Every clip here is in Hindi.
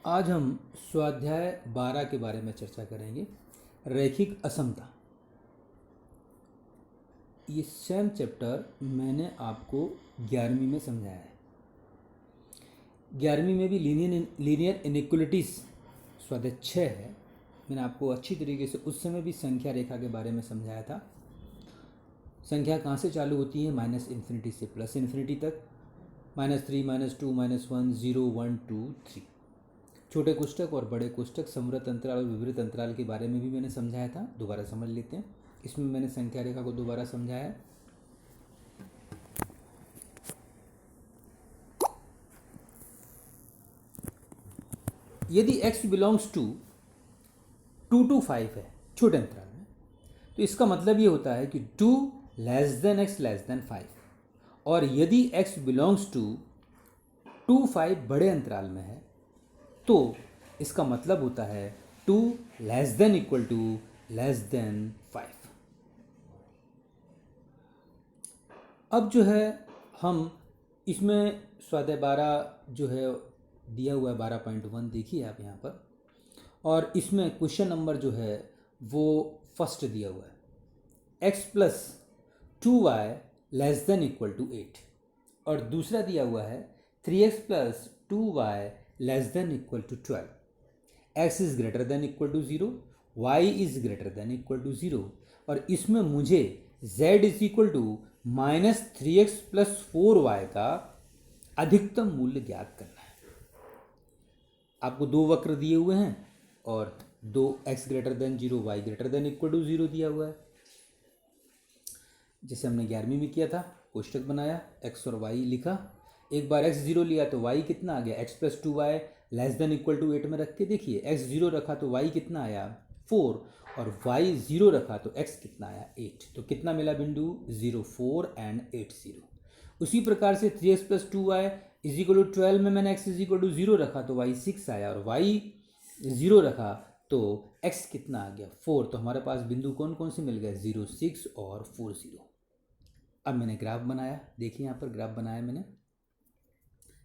आज हम स्वाध्याय 12 के बारे में चर्चा करेंगे। रैखिक असमता। ये सेम चैप्टर मैंने आपको 11वीं में समझाया है। 11वीं में भी लीनियर इनइक्वलिटीज़ स्वाध्याय 6 है। मैंने आपको अच्छी तरीके से उस समय भी संख्या रेखा के बारे में समझाया था। संख्या कहाँ से चालू होती है? माइनस इन्फिनिटी से प्लस इन्फिनिटी तक। -3, -2, -1, 0, 1, 2, 3। छोटे कोष्ठक और बड़े कोष्ठक, समवृत्त अंतराल और विवृत अंतराल के बारे में भी मैंने समझाया था। दोबारा समझ लेते हैं। इसमें मैंने संख्या रेखा को दोबारा समझाया है। यदि x बिलोंग्स टू 2 to 5 है छोटे अंतराल में, तो इसका मतलब ये होता है कि 2 < x < 5। और यदि x बिलोंग्स टू 2, 5 बड़े अंतराल में है, तो इसका मतलब होता है 2 < < 5। अब जो है हम इसमें स्वाध्याय 12 जो है दिया हुआ है 12.1, देखिए आप यहाँ पर। और इसमें क्वेश्चन नंबर जो है वो फर्स्ट दिया हुआ है, x + 2y < 8। और दूसरा दिया हुआ है 3x + 2y < 12। x is greater than equal to 0, y is greater than equal to 0। और इसमें मुझे z is equal to -3x + 4y का अधिकतम मूल्य ज्ञात करना है। आपको दो वक्र दिए हुए हैं और दो x greater than 0, y greater than equal to 0 दिया हुआ है, जैसे हमने 11वीं में किया था। कोष्ठक बनाया, x और y लिखा। एक बार x 0 लिया तो y कितना आ गया? x + 2y < 8 में रख के देखिए, x 0 रखा तो y कितना आया? 4। और y 0 रखा तो x कितना आया? 8। तो कितना मिला बिंदु? 0, 4 and 8, 0। उसी प्रकार से 3x + 2y = 12 में मैंने x 0 रखा तो y 6 आया, और y 0 रखा तो x कितना आ गया? 4। तो हमारे पास बिंदु कौन कौन से मिल गए? 0, 6 और 4, 0। अब मैंने ग्राफ बनाया, देखिए यहाँ पर ग्राफ बनाया मैंने।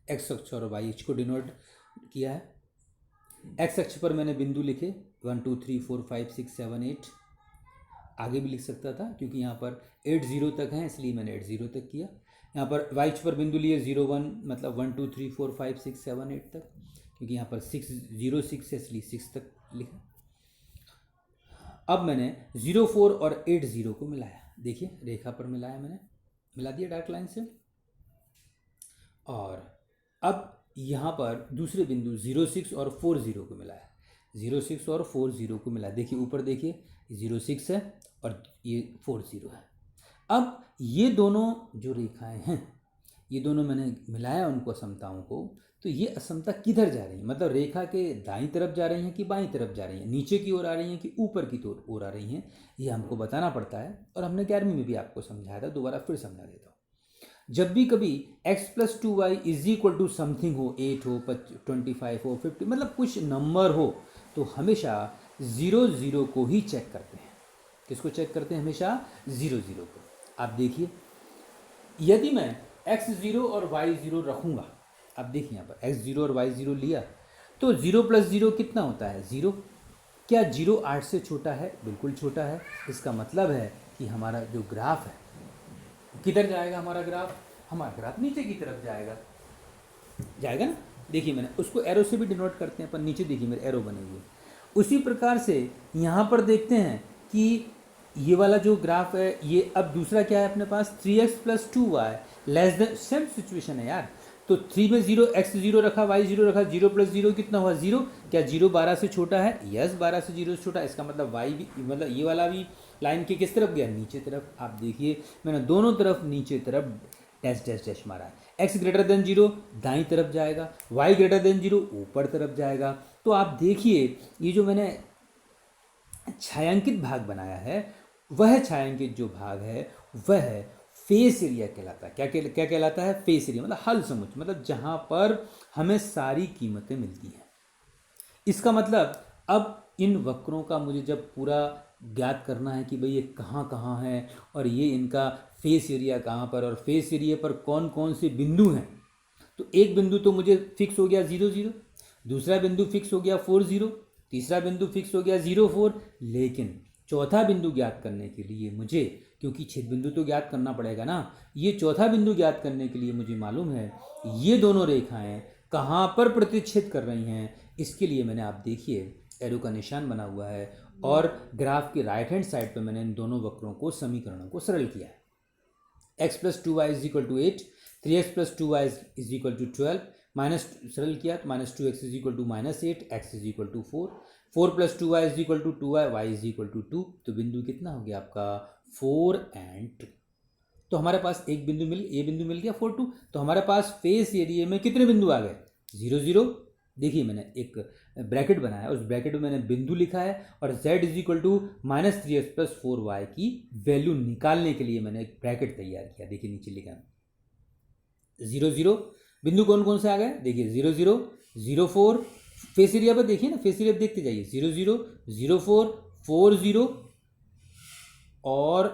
x अक्ष और y अक्ष को डिनोट किया है। x अक्ष पर मैंने बिंदु लिखे 1, 2, 3, 4, 5, 6, 7, 8। आगे भी लिख सकता था क्योंकि यहाँ पर 8, 0 तक है, इसलिए मैंने 8, 0 तक किया। यहाँ पर y अक्ष पर बिंदु लिए 0, 1, मतलब 1, 2, 3, 4, 5, 6, 7, 8 तक, क्योंकि यहाँ पर 6, 0, 6 है, इसलिए 6 तक लिखा। अब मैंने 0, 4 और 8, 0 को मिलाया। देखिए रेखा पर मिलाया, मैंने मिला दिया डार्क लाइन से। और अब यहाँ पर दूसरे बिंदु 0, 6 और 4, 0 को मिलाया। 0, 6 और 4, 0 को मिला। देखिए ऊपर देखिए, 0, 6 है और ये 4, 0 है। अब ये दोनों जो रेखाएं हैं, ये दोनों मैंने मिलाया उनको असमताओं को। तो ये असमता किधर जा रही है? मतलब रेखा के दाईं तरफ जा रही हैं कि बाईं तरफ जा रही हैं, नीचे की ओर आ रही हैं कि ऊपर की ओर आ रही हैं, ये हमको बताना पड़ता है। और हमने 11वीं में भी आपको समझाया था, दोबारा फिर समझा देता हूँ। जब भी कभी x + 2y = समथिंग हो, 8 हो, 25 हो, 50, मतलब कुछ नंबर हो, तो हमेशा 0, 0 को ही चेक करते हैं। किसको चेक करते हैं? हमेशा 0, 0 को। आप देखिए, यदि मैं x 0 और y 0 रखूँगा, अब देखिए यहाँ पर x 0 और y 0 लिया, तो 0 + 0 कितना होता है? 0। क्या 0 8 से छोटा है? बिल्कुल छोटा है। इसका मतलब है कि हमारा जो ग्राफ है किधर जाएगा? हमारा ग्राफ नीचे की तरफ जाएगा ना। देखिए मैंने उसको एरो से भी डिनोट करते हैं, पर नीचे देखिए मेरे एरो बने हुए। उसी प्रकार से यहाँ पर देखते हैं कि ये वाला जो ग्राफ है, ये अब दूसरा क्या है अपने पास? 3x + 2y सेम सिचुएशन है यार। तो 3 में 0, x 0 रखा, y 0 रखा, 0 + 0 कितना हुआ? 0। क्या 0 12 से छोटा है? यस, 12 से 0 से छोटा। इसका मतलब y भी, मतलब ये वाला भी लाइन के किस तरफ गया? नीचे तरफ। आप देखिए मैंने दोनों तरफ नीचे तरफ डैश डैश डैश मारा है। x ग्रेटर देन 0 दाईं तरफ जाएगा, y ग्रेटर देन 0 ऊपर तरफ जाएगा। तो आप देखिए ये जो मैंने छायांकित भाग बनाया है, वह छायांकित जो भाग है वह फेस एरिया कहलाता है। क्या कहलाता है? फेस एरिया, मतलब हल समुच, मतलब जहाँ पर हमें सारी कीमतें मिलती हैं। इसका मतलब अब इन वक्रों का मुझे जब पूरा ज्ञात करना है कि भाई ये कहाँ कहाँ है और ये इनका फेस एरिया कहाँ पर, और फेस एरिया पर कौन कौन से बिंदु हैं, तो एक बिंदु तो मुझे फिक्स हो गया 0, 0। दूसरा बिंदु फिक्स हो गया 40, तीसरा बिंदु फिक्स हो गया 04, लेकिन चौथा बिंदु ज्ञात करने के लिए मुझे, क्योंकि छेद बिंदु तो ज्ञात करना पड़ेगा ना, ये चौथा बिंदु ज्ञात करने के लिए मुझे मालूम है ये दोनों रेखाएं कहाँ पर प्रतिच्छेद कर रही हैं। इसके लिए मैंने, आप देखिए एरो का निशान बना हुआ है और ग्राफ के राइट हैंड साइड पर मैंने इन दोनों वक्रों को, समीकरणों को सरल किया है। x + 2y = 8, 3x + 2y = 12, minus सरल किया तो -2x = -8, x = 4, 4 + 2y = 2y, y = 2। तो बिंदु कितना हो गया आपका 4 और 2। तो हमारे पास एक बिंदु ये बिंदु मिल गया 4, 2। तो हमारे पास फेस एरिया में कितने बिंदु आ गए 0, 0। देखिए मैंने एक ब्रैकेट बनाया, उस ब्रैकेट में मैंने बिंदु लिखा है और z = -3x + 4y की वैल्यू निकालने के लिए मैंने एक ब्रैकेट तैयार किया। देखिए नीचे लिखा 0, 0। बिंदु कौन कौन से आ गए, देखिए 0, 0, 0, 4। फेस एरिया पर देखिए ना, फेस एरिया पर देखते जाइए, 0, 0, 0, 4, 4, 0 और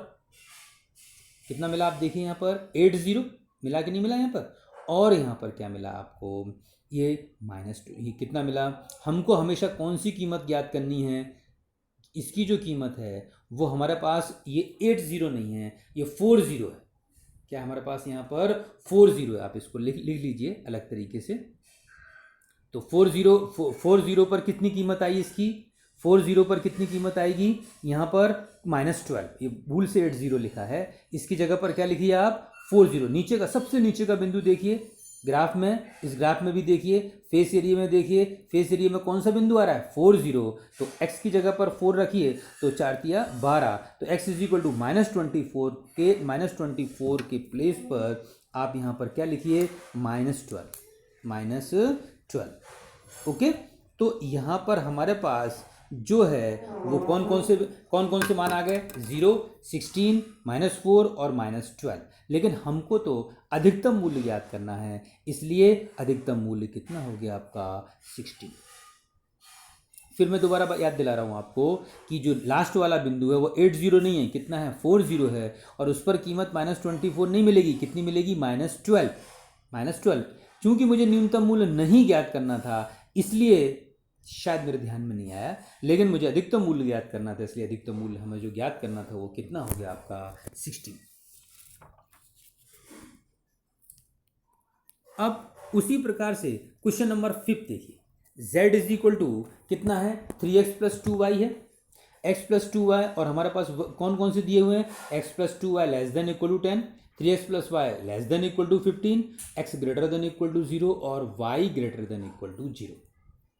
कितना मिला आप देखिए यहाँ पर 8, 0 मिला कि नहीं मिला यहाँ पर। और यहाँ पर क्या मिला आपको, ये -2, ये कितना मिला। हमको हमेशा कौन सी कीमत ज्ञात करनी है, इसकी जो कीमत है वो हमारे पास ये 8, 0 नहीं है, ये 4, 0 है। क्या हमारे पास यहाँ पर 4, 0 है, आप इसको लिख लीजिए अलग तरीके से। तो 4, 0 पर कितनी कीमत आई इसकी, 4, 0 पर कितनी कीमत आएगी यहाँ पर -12। ये भूल से 8, 0 लिखा है, इसकी जगह पर क्या लिखिए आप 4, 0। नीचे का सबसे नीचे का बिंदु देखिए ग्राफ में, इस ग्राफ में भी देखिए, फेस एरिया में देखिए, फेस एरिया में कौन सा बिंदु आ रहा है 4, 0। तो x की जगह पर 4 रखिए तो 4 तिया 12। तो x = -24 के प्लेस पर आप यहाँ पर क्या लिखिए -12। ओके, तो यहाँ पर हमारे पास जो है वो कौन कौन से मान आ गए 0, 16, -4 और -12। लेकिन हमको तो अधिकतम मूल्य ज्ञात करना है, इसलिए अधिकतम मूल्य कितना हो गया आपका 16। फिर मैं दोबारा याद दिला रहा हूँ आपको कि जो लास्ट वाला बिंदु है वो 8, 0 नहीं है, कितना है 4, 0 है। और उस पर कीमत -24 नहीं मिलेगी, कितनी मिलेगी -12। चूंकि मुझे न्यूनतम मूल्य नहीं ज्ञात करना था इसलिए शायद मेरे ध्यान में नहीं आया, लेकिन मुझे अधिकतम मूल्य ज्ञात करना था, इसलिए अधिकतम मूल्य हमें जो ज्ञात करना था वो कितना हो गया आपका 16। अब उसी प्रकार से क्वेश्चन नंबर 5 देखिए, z = कितना है 3x + 2y है, x + 2y और हमारे पास कौन कौन से दिए हुए हैं x + 2y ≤ 10, 3x + y ≤ 15, x > 0 और y > 0।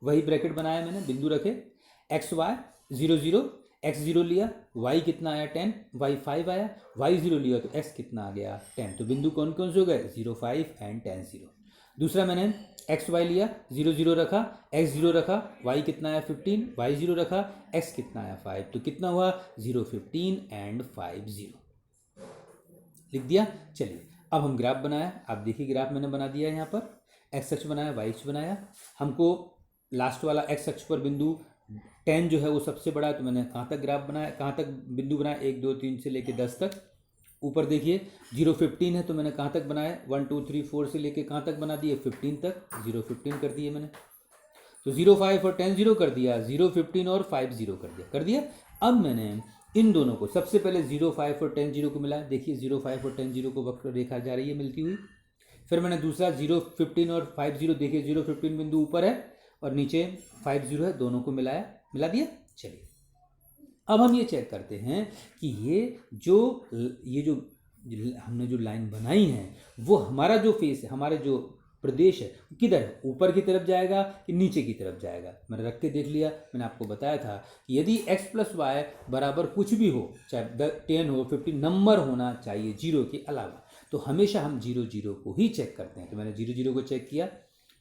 वही ब्रैकेट बनाया मैंने, बिंदु रखे x y 0, 0, x 0 लिया, y कितना आया 10, y 5 आया, y 0 लिया तो x कितना आ गया 10। तो बिंदु कौन कौन से हो गए 0, 5 और 10, 0। दूसरा मैंने एक्स वाई लिया, 0, 0 रखा, x 0 रखा, y कितना आया 15, y 0 रखा, x कितना आया 5। तो कितना हुआ 0, 15 और 5, 0 लिख दिया। चलिए अब हम ग्राफ बनाया, आप देखिए ग्राफ मैंने बना दिया है। यहाँ पर x अक्ष बनाया, y अक्ष बनाया। हमको लास्ट वाला x अक्ष पर बिंदु 10 जो है वो सबसे बड़ा है, तो मैंने कहाँ तक ग्राफ बनाया, कहाँ तक बिंदु बनाया 1, 2, 3 से लेके 10 तक। ऊपर देखिए 0, 15 है तो मैंने कहाँ तक बनाया 1, 2, 3, 4 से लेके कहाँ तक बना दिए 15 तक, 0, 15 कर दिए मैंने। तो 0, 5 और 10, 0 कर दिया, 0, 15 और 5, 0 कर दिया। अब मैंने इन दोनों को सबसे पहले 0, 5 और 10, 0 को मिला। देखिए 0, 5 और 10, 0 को वक्र रेखा जा रही है मिलती हुई। फिर मैंने दूसरा 0, 15 और 5, 0, देखिए 0, 15 बिंदु ऊपर है और नीचे 5, 0 है, दोनों को मिला दिया। चलिए अब हम ये चेक करते हैं कि ये जो हमने जो लाइन बनाई है वो हमारा जो फेस है, हमारे जो प्रदेश है किधर है, ऊपर की तरफ जाएगा कि नीचे की तरफ जाएगा। मैंने रख के देख लिया, मैंने आपको बताया था कि यदि x + y बराबर कुछ भी हो, चाहे 10 हो 15, नंबर होना चाहिए 0 के अलावा, तो हमेशा हम 0, 0 को ही चेक करते हैं। तो मैंने 0, 0 को चेक किया,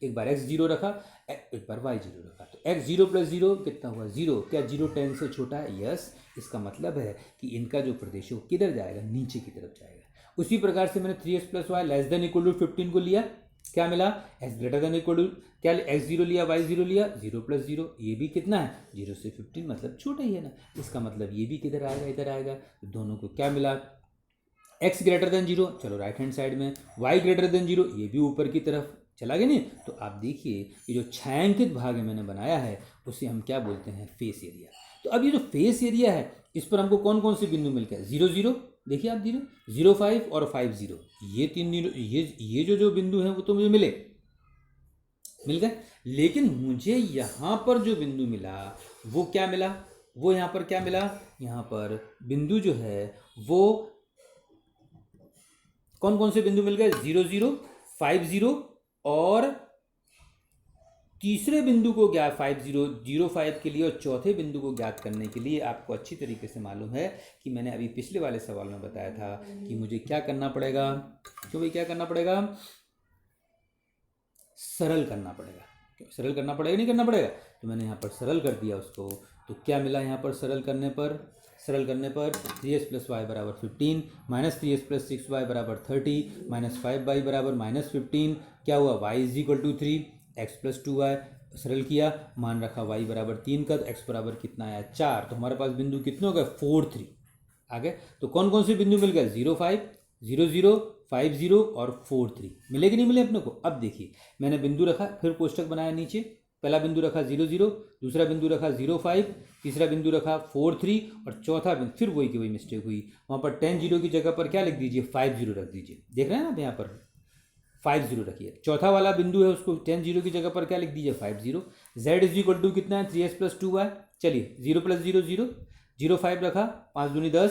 एक बार x 0 रखा, एक बार y 0 रखा, तो x 0 + 0 कितना हुआ 0। क्या 0 10 से छोटा है? यस। इसका मतलब है कि इनका जो प्रदेश है वो किधर जाएगा, नीचे की तरफ जाएगा। उसी प्रकार से मैंने 3x + y <= 15 को लिया, क्या मिला x > क्या x 0 लिया, y 0 लिया, 0 + 0, ये भी कितना है 0 से 15, मतलब छोटा ही है ना। इसका मतलब ये भी किधर आएगा, इधर आएगा। तो दोनों को क्या मिला x <= 0, चलो राइट हैंड साइड में, y <= 0, ये भी ऊपर की तरफ, चला गया नहीं। तो आप देखिए ये जो छायांकित भाग मैंने बनाया है उसे हम क्या बोलते हैं, फेस एरिया। तो अब ये जो फेस एरिया है इस पर हमको कौन कौन से बिंदु मिल गए, 0 0, देखिए आप 0 0 5 और 5 0, ये तीन ये जो बिंदु हैं वो तो मुझे मिल गए। लेकिन मुझे यहाँ पर जो बिंदु मिला वो क्या मिला, वो यहाँ पर क्या मिला, यहाँ पर बिंदु जो है वो कौन कौन से बिंदु मिल गए, 0 0 5 0 और तीसरे बिंदु को ज्ञात 5 0 0 5 के लिए और चौथे बिंदु को ज्ञात करने के लिए आपको अच्छी तरीके से मालूम है कि मैंने अभी पिछले वाले सवाल में बताया था कि मुझे क्या करना पड़ेगा, क्यों भाई क्या करना पड़ेगा, सरल करना पड़ेगा। सरल करना पड़ेगा नहीं करना पड़ेगा, तो मैंने यहाँ पर सरल कर दिया उसको। तो क्या मिला यहाँ पर सरल करने पर 3x + y बराबर 15 माइनस 3x + 6y बराबर 30 माइनस 5y बराबर -15, क्या हुआ y = 3, x + 2y, सरल किया, मान रखा y बराबर 3 का, तो x बराबर कितना आया 4। तो हमारे पास बिंदु कितने हो गए, 4 3 आ गए। तो कौन कौन से बिंदु मिल गए, 0 5 0 0 5 0 और 4 3, मिले कि नहीं मिले अपने को। अब देखिए मैंने बिंदु रखा, फिर कोष्टक बनाया नीचे, पहला बिंदु रखा 0 0, दूसरा बिंदु रखा 0 5, तीसरा बिंदु रखा 4 3 और चौथा बिंदु, फिर वही की वही मिस्टेक हुई, वहाँ पर 10 0 की जगह पर क्या लिख दीजिए, 5 0 रख दीजिए। देख रहे हैं ना आप यहाँ पर 5 0 रखिए। चौथा वाला बिंदु है उसको 10 0 की जगह पर क्या लिख दीजिए, 5 0। z = कितना है, 3x + 2y, चलिए 0 + 0 0, 0 5 रखा, 5 दूनी 10,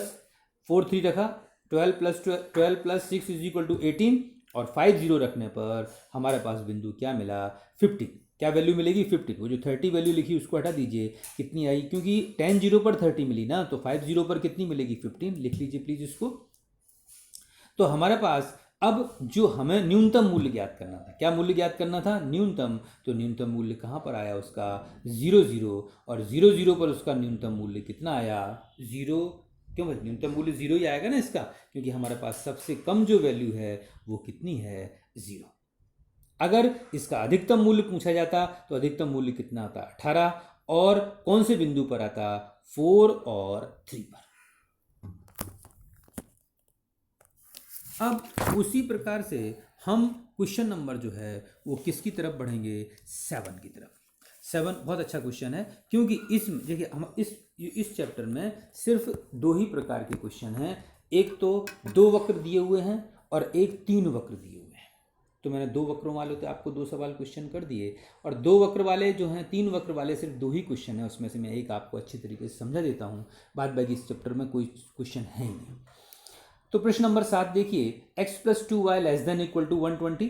4 3 रखा, 12 + 6 = 18 और 5 0 रखने पर हमारे पास बिंदु क्या मिला, 15। क्या वैल्यू मिलेगी, 15। वो जो 30 वैल्यू लिखी उसको हटा दीजिए, कितनी आई, क्योंकि 10 0 पर 30 मिली ना, तो 5 0 पर कितनी मिलेगी, 15। लिख लीजिए प्लीज इसको। तो हमारे पास अब जो हमें न्यूनतम मूल्य ज्ञात करना था, क्या मूल्य ज्ञात करना था, न्यूनतम। तो न्यूनतम मूल्य कहाँ पर आया उसका, 0 0, और 0 0 पर उसका न्यूनतम मूल्य कितना आया, 0। क्यों भाई, न्यूनतम मूल्य 0 ही आएगा ना इसका, क्योंकि हमारे पास सबसे कम जो वैल्यू है वो कितनी है, 0। अगर इसका अधिकतम मूल्य पूछा जाता तो अधिकतम मूल्य कितना आता, 18, और कौन से बिंदु पर आता, 4 और 3 पर। अब उसी प्रकार से हम क्वेश्चन नंबर जो है वो किसकी तरफ बढ़ेंगे, 7 की तरफ। 7 बहुत अच्छा क्वेश्चन है, क्योंकि इसमें देखिए हम इस चैप्टर में सिर्फ 2 ही प्रकार के क्वेश्चन हैं। एक तो 2 वक्र दिए हुए हैं और एक 3 वक्र दिए हुए हैं। तो मैंने 2 वक्रों वाले तो आपको 2 सवाल क्वेश्चन कर दिए, और 2 वक्र वाले जो हैं, 3 वक्र वाले सिर्फ 2 ही क्वेश्चन है, उसमें से मैं एक आपको अच्छी तरीके से समझा देता हूँ। बाद बाकी इस चैप्टर में कोई क्वेश्चन है ही नहीं। तो प्रश्न नंबर 7 देखिए, x + 2y <= 120,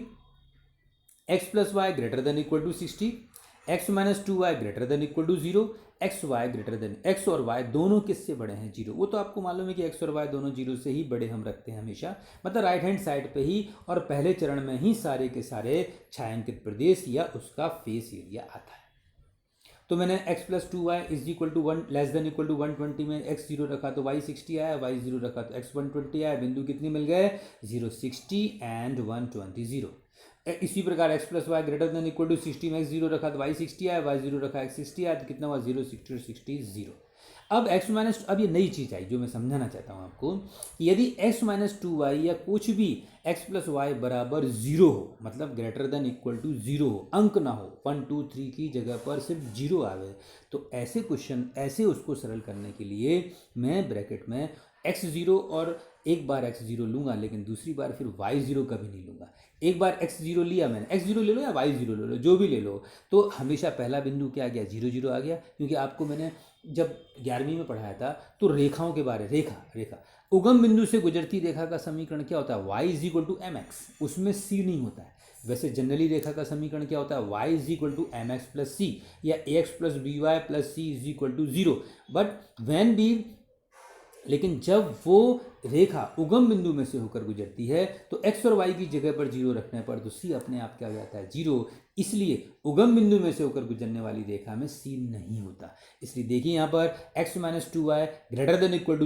x + y > 60, x - 2y > 0, x और y दोनों किससे बड़े हैं, 0। वो तो आपको मालूम है कि x और y दोनों 0 से ही बड़े हम रखते हैं हमेशा, मतलब राइट हैंड साइड पे ही, और पहले चरण में ही सारे के सारे छायांकित प्रदेश या उसका फेस एरिया आता है। तो मैंने x + 2y > 120 में x 0 रखा तो y 60 आया, y 0 रखा तो x 120 आया। बिंदु कितने मिल गए, 0 60 एंड 120 0। इसी प्रकार x + y > 60 में x 0 रखा तो y 60 आया, y 0 रखा x 60 आया, तो कितना हुआ, 0 60 और 60 0। अब अब ये नई चीज़ आई जो मैं समझाना चाहता हूँ आपको, कि यदि x - 2y या कुछ भी x + y बराबर 0 हो, मतलब > 0 हो, अंक ना हो, 1 2 3 की जगह पर सिर्फ 0 आवे, तो ऐसे क्वेश्चन, ऐसे उसको सरल करने के लिए मैं ब्रैकेट में x 0 और एक बार x 0 लूँगा, लेकिन दूसरी बार फिर y 0 कभी नहीं लूँगा। एक बार x 0 लिया मैंने, x 0 ले लो या y 0 ले लो, जो भी ले लो, तो हमेशा पहला बिंदु क्या आ गया, 0 0 आ गया। क्योंकि आपको मैंने जब 11वीं में पढ़ाया था तो रेखाओं के बारे, रेखा उगम बिंदु से गुजरती रेखा का समीकरण क्या होता है, y = mx, उसमें c नहीं होता है। वैसे जनरली रेखा का समीकरण क्या होता है, y = mx + c या ax + by + c = 0। But when B, लेकिन जब वो रेखा उगम बिंदु में से होकर गुजरती है तो x और y की जगह पर 0 रखने पर तो c अपने आप क्या हो जाता है, 0। इसलिए उगम बिंदु में से होकर गुजरने वाली रेखा में c नहीं होता। इसलिए देखिए यहाँ पर x - 2y >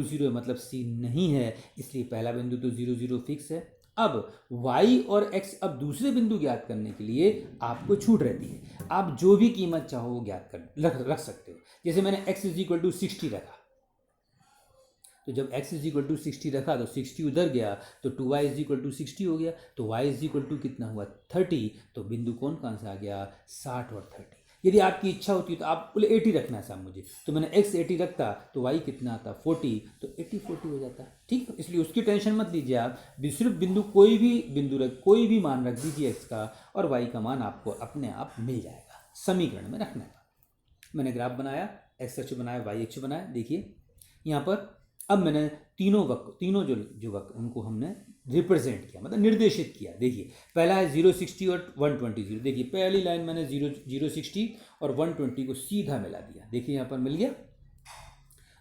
0 मतलब c नहीं है, इसलिए पहला बिंदु तो 0 0 फिक्स है। अब y और x, अब दूसरे बिंदु ज्ञात करने के लिए आपको छूट रहती है, आप जो भी कीमत चाहो वो ज्ञात कर रख सकते हो। जैसे मैंने x = 60 रखा, तो जब x इज इक्वल टू 60 रखा तो 60 उधर गया तो 2y इज इक्वल टू 60 हो गया, तो y इज इक्वल टू कितना हुआ 30, तो बिंदु कौन सा आ गया 60 और 30। यदि आपकी इच्छा होती है तो आप बोले 80 रखना है साहब मुझे, तो मैंने x 80 रखता तो y कितना आता 40, तो 80 40 हो जाता। ठीक है, इसलिए उसकी टेंशन मत लीजिए आप, सिर्फ कोई भी मान रख दीजिए x का और y का मान आपको अपने आप मिल जाएगा, समीकरण में रखना है। मैंने ग्राफ बनाया, x अक्ष बनाया, y अक्ष बनाया। देखिए यहाँ पर अब मैंने तीनों जो वक्र उनको हमने रिप्रेजेंट किया, मतलब निर्देशित किया। देखिए पहला है 060 और 120। देखिए पहली लाइन मैंने 060 और 120 को सीधा मिला दिया, देखिए यहाँ पर मिल गया।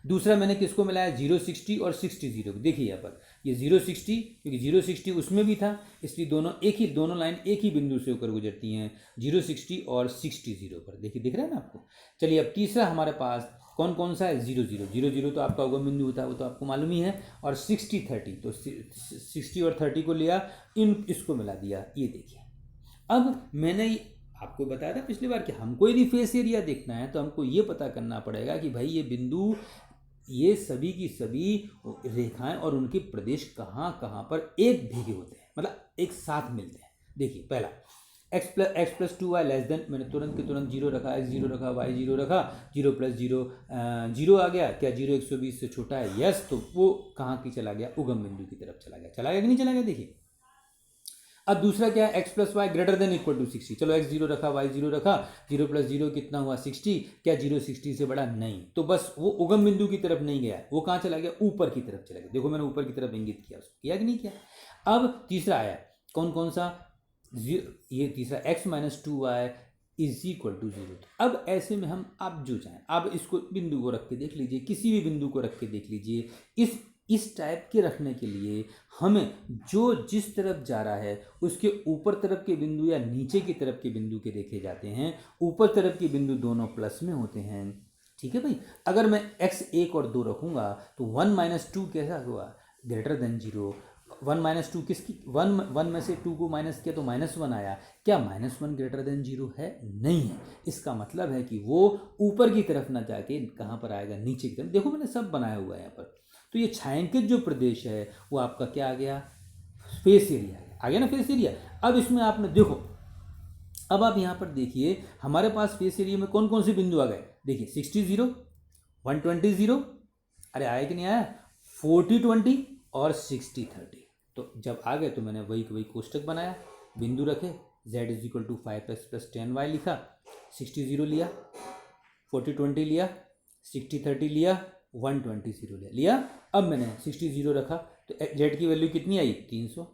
दूसरा मैंने किसको मिलाया 060 और 60। देखिए यहाँ पर ये 060, क्योंकि 060 उसमें भी था, इसलिए दोनों लाइन एक ही बिंदु से होकर गुजरती हैं 060 और 60 पर। देखिए दिख रहा है ना आपको। चलिए अब तीसरा हमारे पास कौन सा है 00 तो आपका उगम बिंदु होता है, वो तो आपको मालूम ही है। और 60 30, तो 60 और 30 को लिया, इसको मिला दिया। ये देखिए अब मैंने आपको बताया था पिछली बार कि हमको यदि फेस एरिया देखना है तो हमको ये पता करना पड़ेगा कि भाई ये बिंदु, ये सभी की सभी रेखाएं और उनके प्रदेश कहाँ कहाँ पर एक भेगे होते हैं, मतलब एक साथ मिलते हैं। देखिए पहला x plus 2y less than, मैंने तुरंत के तुरंत 0 रखा, x 0 रखा, y 0 रखा, 0 प्लस 0 0 आ गया। क्या 0 120 से छोटा है? यस, तो वो कहाँ की चला गया, उगम बिंदु की तरफ चला गया कि नहीं चला गया। देखिए अब दूसरा क्या है, x plus y greater than equal to 60। चलो x 0 रखा, y 0 रखा, 0 प्लस 0 कितना हुआ 60। क्या 0 60 से बड़ा? नहीं, तो बस वो उगम बिंदु की तरफ नहीं गया, वो कहाँ चला गया, ऊपर की तरफ चला गया। देखो मैंने ऊपर की तरफ इंगित किया, उसको किया कि नहीं किया। अब तीसरा आया कौन सा, ये तीसरा x minus 2y is equal to 0। अब ऐसे में हम, आप जो चाहें आप इसको बिंदु को रख के देख लीजिए, किसी भी बिंदु को रख के देख लीजिए। इस टाइप के रखने के लिए हमें जो जिस तरफ जा रहा है उसके ऊपर तरफ के बिंदु या नीचे की तरफ के बिंदु के देखे जाते हैं। ऊपर तरफ के बिंदु दोनों प्लस में होते हैं। ठीक है भाई, अगर मैं x 1 और 2 रखूंगा तो 1 माइनस 2 कैसा हुआ, ग्रेटर देन 0। 1 माइनस 2 किसकी, 1 में से 2 को माइनस किया तो -1 आया। क्या -1 ग्रेटर देन 0 है? नहीं है। इसका मतलब है कि वो ऊपर की तरफ ना जाके कहाँ पर आएगा, नीचे की तरफ। देखो मैंने सब बनाया हुआ है यहाँ पर। तो ये छायांकित जो प्रदेश है वो आपका क्या आ गया, फेस एरिया आ गया ना, फेस एरिया। अब इसमें आपने देखो, अब आप यहाँ पर देखिए हमारे पास फेस एरिया में कौन कौन से बिंदु आ गए। देखिए 60 0, 120 0, अरे आया कि नहीं आया, 40 20 और 60 30। तो जब आ गए तो मैंने वही कोष्टक बनाया, बिंदु रखे, z is equal to 5x plus 10y लिखा, 60 0 लिया, 40 20 लिया, 60 30 लिया, 120 0 लिया। अब मैंने 60 0 रखा तो z की वैल्यू कितनी आई 300,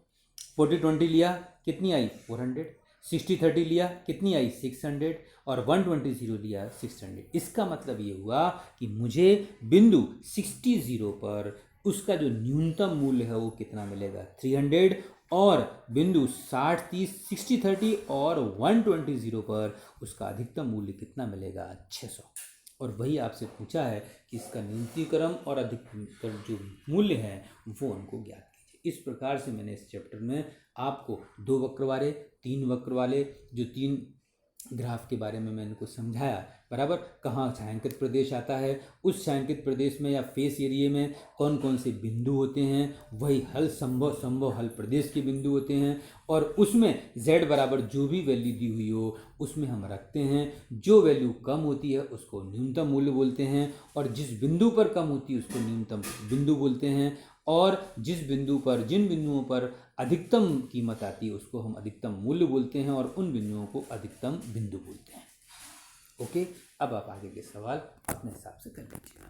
40 20 लिया कितनी आई 400, 60 30 लिया कितनी आई 600 और 120 0 लिया 600। इसका मतलब ये हुआ कि मुझे बिंदु 60 0 पर उसका जो न्यूनतम मूल्य है वो कितना मिलेगा 300, और बिंदु 60 30 60 30 और 120 0 पर उसका अधिकतम मूल्य कितना मिलेगा 600। और वही आपसे पूछा है कि इसका न्यूनतीकरण और अधिकतम जो मूल्य है वो उनको ज्ञात कीजिए। इस प्रकार से मैंने इस चैप्टर में आपको 2 वक्र वाले, 3 वक्र वाले जो 3 ग्राफ के बारे में मैंने इनको समझाया, बराबर। कहाँ छायांकित प्रदेश आता है, उस छायांकित प्रदेश में या फेस एरिया में कौन कौन से बिंदु होते हैं, वही संभव हल प्रदेश के बिंदु होते हैं। और उसमें z बराबर जो भी वैल्यू दी हुई हो उसमें हम रखते हैं। जो वैल्यू कम होती है उसको न्यूनतम मूल्य बोलते हैं, और जिस बिंदु पर कम होती है उसको न्यूनतम बिंदु बोलते हैं, और जिन बिंदुओं पर अधिकतम कीमत आती है उसको हम अधिकतम मूल्य बोलते हैं, और उन बिंदुओं को अधिकतम बिंदु बोलते हैं। ओके, अब आप आगे के सवाल अपने हिसाब से कर लीजिए।